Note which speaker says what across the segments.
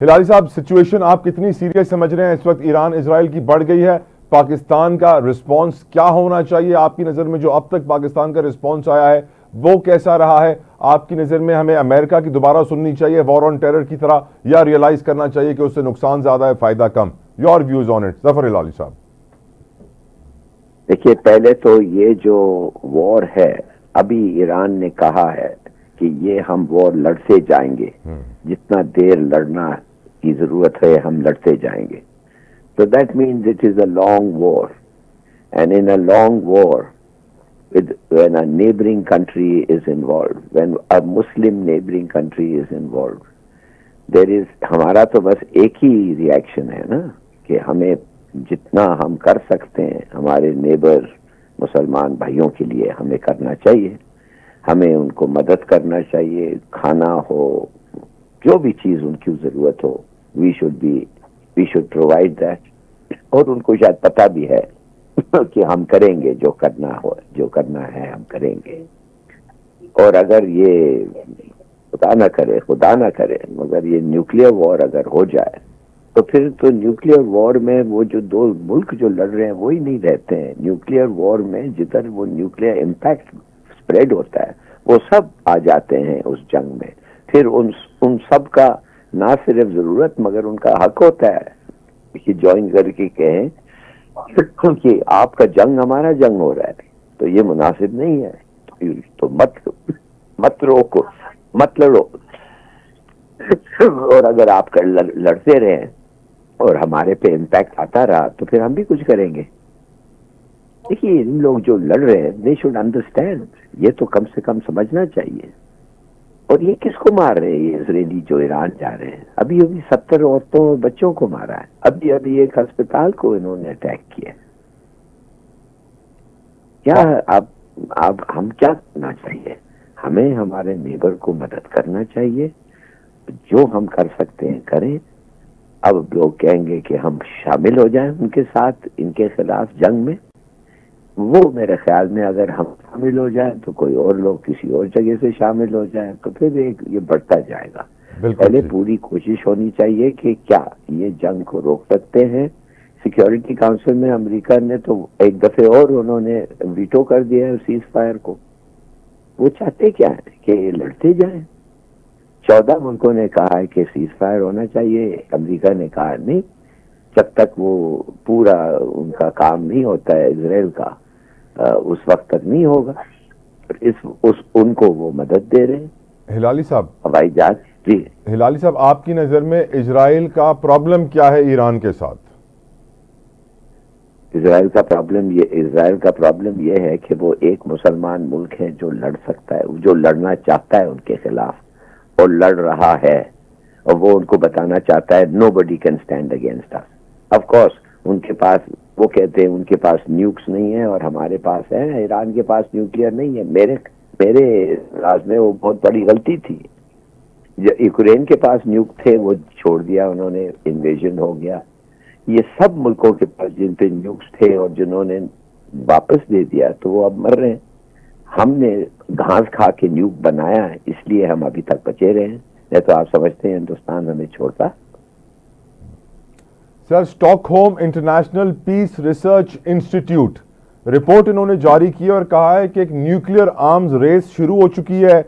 Speaker 1: ہلالی صاحب، سچویشن آپ کتنی سیریس سمجھ رہے ہیں؟ اس وقت ایران اسرائیل کی بڑھ گئی ہے، پاکستان کا رسپانس کیا ہونا چاہیے آپ کی نظر میں؟ جو اب تک پاکستان کا رسپانس آیا ہے وہ کیسا رہا ہے آپ کی نظر میں؟ ہمیں امریکہ کی دوبارہ سننی چاہیے وار آن ٹیرر کی طرح، یا ریئلائز کرنا چاہیے کہ اس سے نقصان زیادہ ہے فائدہ کم؟ یور ویوز آن اٹ ظفر ہلالی صاحب.
Speaker 2: دیکھیے، پہلے تو یہ جو وار ہے، ابھی ایران نے کہا ہے کہ یہ ہم وار لڑتے جائیں گے، جتنا دیر لڑنا کی ضرورت ہے ہم لڑتے جائیں گے. تو that means it is a long war, and in a long war when a neighboring country is involved, when a Muslim neighboring country is involved, there is ہمارا تو بس ایک ہی ریئیکشن ہے نا کہ ہمیں جتنا ہم کر سکتے ہیں ہمارے نیبر مسلمان بھائیوں کے لیے ہمیں کرنا چاہیے. ہمیں ان کو مدد کرنا چاہیے، کھانا ہو، جو بھی چیز ان کی ضرورت ہو، وی شوڈ پرووائڈ دیٹ. اور ان کو شاید پتہ بھی ہے کہ ہم کریں گے، جو کرنا ہے ہم کریں گے. اور اگر یہ خدا نہ کرے مگر یہ نیوکلیر وار اگر ہو جائے تو پھر تو نیوکلیر وار میں وہ جو دو ملک جو لڑ رہے ہیں وہی نہیں رہتے ہیں. نیوکلیر وار میں جدھر وہ نیوکلیر امپیکٹ اسپریڈ ہوتا ہے وہ سب آ جاتے ہیں اس جنگ میں. پھر ان سب کا نہ صرف ضرورت مگر ان کا حق ہوتا ہے کہ جوائن کر کے کہیں کہ آپ کا جنگ ہمارا جنگ ہو رہا ہے تو یہ مناسب نہیں ہے، تو مت روکو، مت لڑو. اور اگر آپ لڑتے رہے اور ہمارے پہ امپیکٹ آتا رہا تو پھر ہم بھی کچھ کریں گے. دیکھیے، ان لوگ جو لڑ رہے ہیں دے شوڈ انڈرسٹینڈ، یہ تو کم سے کم سمجھنا چاہیے. اور یہ کس کو مار رہے ہیں یہ اسرائیلی جو ایران جا رہے ہیں؟ ابھی 70 عورتوں اور بچوں کو مارا ہے، ابھی ایک ہسپتال کو انہوں نے اٹیک کیا. کیا اب ہم کیا کرنا چاہیے؟ ہمیں ہمارے نیبر کو مدد کرنا چاہیے، جو ہم کر سکتے ہیں کریں. اب لوگ کہیں گے کہ ہم شامل ہو جائیں ان کے ساتھ ان کے خلاف جنگ میں، وہ میرے خیال میں اگر ہم شامل ہو جائیں تو کوئی اور لوگ کسی اور جگہ سے شامل ہو جائیں تو پھر یہ بڑھتا جائے گا. پہلے پوری کوشش ہونی چاہیے کہ کیا یہ جنگ کو روک سکتے ہیں. سیکیورٹی کاؤنسل میں امریکہ نے تو ایک دفعہ اور انہوں نے ویٹو کر دیا ہے سیز فائر کو. وہ چاہتے کیا ہے کہ یہ لڑتے جائیں. 14 ملکوں نے کہا ہے کہ سیز فائر ہونا چاہیے، امریکہ نے کہا نہیں، جب تک وہ پورا ان کا کام نہیں ہوتا ہے اسرائیل کا اس وقت تک نہیں ہوگا. ان کو وہ مدد دے رہے ہیں.
Speaker 1: ہلالی صاحب،
Speaker 2: ہوائی جہاز. جی
Speaker 1: ہلالی صاحب، آپ کی نظر میں اسرائیل کا پرابلم کیا ہے ایران کے ساتھ؟
Speaker 2: اسرائیل کا پرابلم یہ ہے کہ وہ ایک مسلمان ملک ہے جو لڑ سکتا ہے، جو لڑنا چاہتا ہے ان کے خلاف اور لڑ رہا ہے، اور وہ ان کو بتانا چاہتا ہے nobody can stand against us. Of course ان کے پاس، وہ کہتے ہیں ان کے پاس نیوکس نہیں ہے اور ہمارے پاس ہے. ایران کے پاس نیوکلیئر نہیں ہے. میرے راز میں وہ بہت بڑی غلطی تھی. یوکرین کے پاس نیوک تھے، وہ چھوڑ دیا انہوں نے، انویژن ہو گیا. یہ سب ملکوں کے پاس جن پہ نیوکس تھے اور جنہوں نے واپس دے دیا تو وہ اب مر رہے ہیں. ہم نے گھاس کھا کے نیوک بنایا ہے، اس لیے ہم ابھی تک بچے رہے ہیں. نہیں تو آپ سمجھتے ہیں ہندوستان ہمیں چھوڑتا؟
Speaker 1: Sir, Stockholm International Peace Research Institute report انہوں نے جاری کی اور کہا ہے کہ ایک نیوکلیئر آرمز ریس شروع ہو چکی ہے.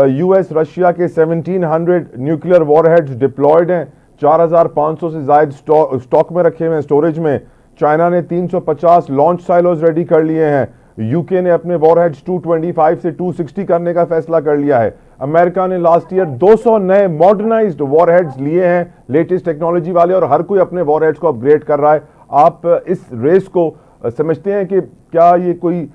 Speaker 1: یو ایس رشیا کے 1700 نیوکلیئر وار ہیڈز ڈپلائیڈ ہیں، 4500 سے زائد اسٹاک میں رکھے ہوئے ہیں، اسٹوریج میں. چائنا نے 350 لانچ سائلوز ریڈی کر لیے ہیں. یو کے نے اپنے وار ہیڈز 225 سے 260 کرنے کا فیصلہ کر لیا ہے. امریکہ نے لاسٹ ایئر 200 نئے ماڈرنائزڈ وار ہیڈز لیے ہیں، لیٹسٹ ٹیکنالوجی والے، اور ہر کوئی اپنے وار ہیڈز کو اپ گریڈ کر رہا ہے. آپ اس ریس کو سمجھتے ہیں کہ کیا یہ کوئی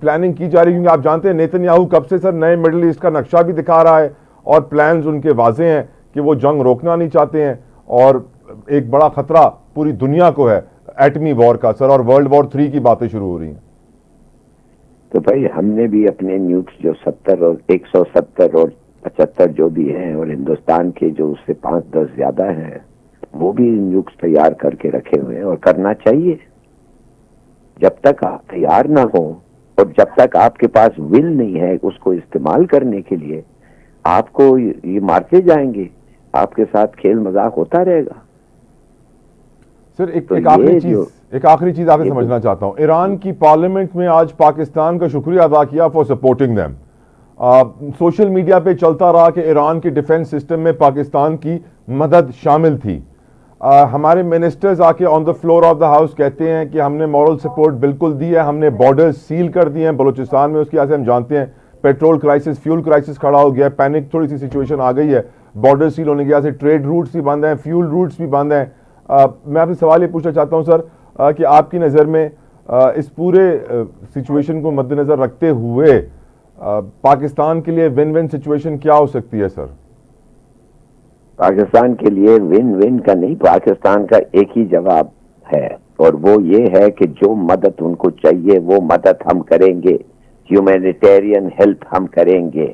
Speaker 1: پلاننگ کی جا رہی ہے؟ کیونکہ آپ جانتے ہیں نیتن یاہو کب سے سر نئے مڈل ایسٹ کا نقشہ بھی دکھا رہا ہے اور پلانز ان کے واضح ہیں کہ وہ جنگ روکنا نہیں چاہتے ہیں، اور ایک بڑا خطرہ پوری دنیا کو ہے ایٹمی وار کا سر، اور ورلڈ وار 3 کی باتیں شروع ہو رہی ہیں.
Speaker 2: تو بھائی ہم نے بھی اپنے نیوکس جو 70 اور 170 اور 75 جو بھی ہیں، اور ہندوستان کے جو اس سے 5-10 زیادہ ہیں، وہ بھی نیوکس تیار کر کے رکھے ہوئے ہیں اور کرنا چاہیے. جب تک آپ تیار نہ ہوں اور جب تک آپ کے پاس ول نہیں ہے اس کو استعمال کرنے کے لیے، آپ کو یہ مارتے جائیں گے. آپ کے ساتھ کھیل مذاق ہوتا رہے گا.
Speaker 1: سر
Speaker 2: تو
Speaker 1: ایک
Speaker 2: یہ
Speaker 1: آخری چیز آپ سے سمجھنا چاہتا ہوں. ایران کی پارلیمنٹ میں آج پاکستان کا شکریہ ادا کیا for supporting them. Social media پہ چلتا رہا کہ ایران کی ڈیفنس سسٹم میں پاکستان کی مدد شامل تھی. ہمارے منسٹرز آ کے on the floor of the house کہتے ہیں کہ ہم نے مورل سپورٹ بالکل دی ہے, ہم نے بارڈر سیل کر دیے ہیں بلوچستان میں. اس کی وجہ سے ہم جانتے ہیں پیٹرول کرائسس, فیول کرائسس کھڑا ہو گیا, پینک تھوڑی سی سچویشن آ گئی ہے. بارڈر سیل ہونے کی وجہ سے ٹریڈ روٹس بھی بند ہیں, فیول روٹس بھی بند ہیں. میں آپ سے سوال یہ پوچھنا چاہتا ہوں سر کہ آپ کی نظر میں اس پورے سچویشن کو مد نظر رکھتے ہوئے پاکستان کے لیے ون ون سچویشن کیا ہو سکتی ہے سر؟
Speaker 2: پاکستان کے لیے ون ون کا نہیں, پاکستان کا ایک ہی جواب ہے, اور وہ یہ ہے کہ جو مدد ان کو چاہیے وہ مدد ہم کریں گے, ہیومینیٹیرین ہیلپ ہم کریں گے.